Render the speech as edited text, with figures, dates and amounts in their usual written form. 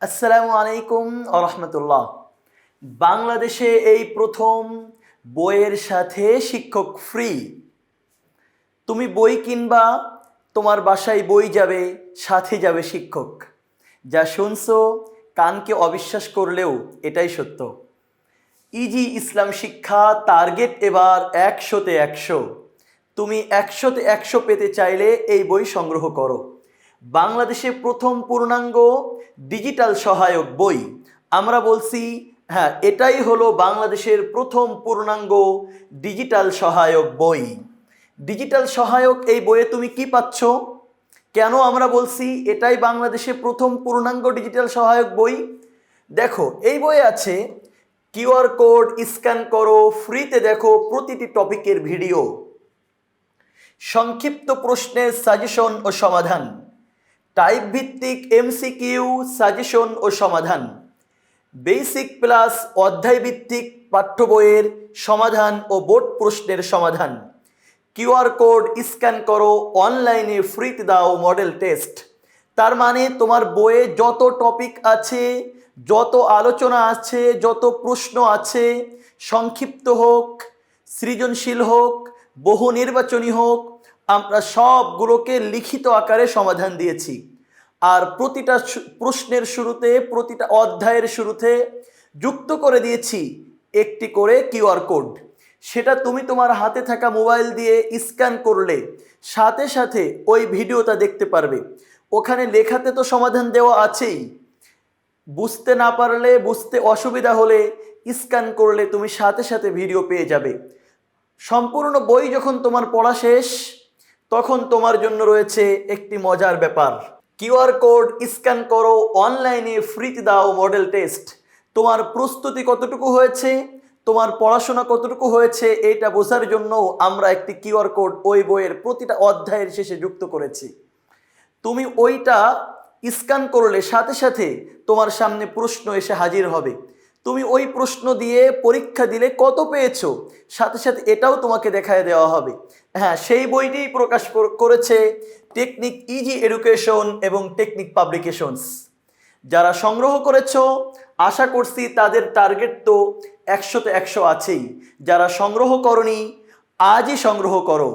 আসসালামু আলাইকুম আরহামতুল্লাহ। বাংলাদেশে এই প্রথম বইয়ের সাথে শিক্ষক ফ্রি। তুমি বই কিনবা, তোমার বাসায় বই যাবে, সাথে যাবে শিক্ষক। যা শুনছো কানকে অবিশ্বাস করলেও এটাই সত্য। ইজি ইসলাম শিক্ষা টার্গেট এবার 100-তে 100। তুমি 100-তে 100 পেতে চাইলে এই বই সংগ্রহ করো। বাংলাদেশে প্রথম পূর্ণাঙ্গ ডিজিটাল সহায়ক বই। আমরা বলছি হ্যাঁ, এটাই হলো বাংলাদেশের প্রথম পূর্ণাঙ্গ ডিজিটাল সহায়ক বই। ডিজিটাল সহায়ক এই বইয়ে তুমি কি পাচ্ছ? কেন আমরা বলছি এটাই বাংলাদেশে প্রথম পূর্ণাঙ্গ ডিজিটাল সহায়ক বই? দেখো, এই বইয়ে আছে কিউআর কোড স্ক্যান করো, ফ্রিতে দেখো প্রতিটি টপিকের ভিডিও, সংক্ষিপ্ত প্রশ্নের সাজেশন ও সমাধান, টাইপ ভিত্তিক এমসিকিউ সাজেশন ও সমাধান, বেসিক প্লাস অধ্যায় ভিত্তিক পাঠ্য বইয়ের সমাধান ও বোর্ড প্রশ্নের সমাধান। কিউআর কোড স্ক্যান করো, অনলাইনে ফ্রিতে দাও মডেল টেস্ট। তার মানে তোমার বইয়ে যত টপিক আছে, যত আলোচনা আছে, যত প্রশ্ন আছে, সংক্ষিপ্ত হোক, সৃজনশীল হোক, বহু নির্বাচনী হোক, আমরা সবগুলোকে লিখিত আকারে সমাধান দিয়েছি। আর প্রতিটা প্রশ্নের শুরুতে, প্রতিটা অধ্যায়ের শুরুতে যুক্ত করে দিয়েছি একটি করে কিউআর কোড। সেটা তুমি তোমার হাতে থাকা মোবাইল দিয়ে স্ক্যান করলে সাথে সাথে ওই ভিডিওটা দেখতে পারবে। ওখানে লেখাতে তো সমাধান দেওয়া আছেই, বুঝতে না পারলে, বুঝতে অসুবিধা হলে স্ক্যান করলে তুমি সাথে সাথে ভিডিও পেয়ে যাবে। সম্পূর্ণ বই যখন তোমার পড়া শেষ, তখন তোমার জন্য রয়েছে একটি মজার ব্যাপার। কিউআর কোড স্ক্যান করো, অনলাইনে ফ্রিতে দাও মডেল টেস্ট। তোমার প্রস্তুতি কতটুকু হয়েছে, তোমার পড়াশোনা কতটুকু হয়েছে, এটা বোঝার জন্য আমরা একটি কিউআর কোড ওই বইয়ের প্রতিটা অধ্যায়ের শেষে যুক্ত করেছি। তুমি ওইটা স্ক্যান করলে সাথে সাথে তোমার সামনে প্রশ্ন এসে হাজির হবে। তুমি ওই প্রশ্ন দিয়ে পরীক্ষা দিলে কত পেয়েছো, সাথে সাথে এটাও তোমাকে দেখায় দেওয়া হবে। হ্যাঁ, সেই বইটি প্রকাশ করেছে টেকনিক ইজি এডুকেশন এবং টেকনিক পাবলিকেশনস। যারা সংগ্রহ করেছো আশা করছি তাদের টার্গেট তো 100-তে 100 আছেই। যারা সংগ্রহ করনি আজই সংগ্রহ করো।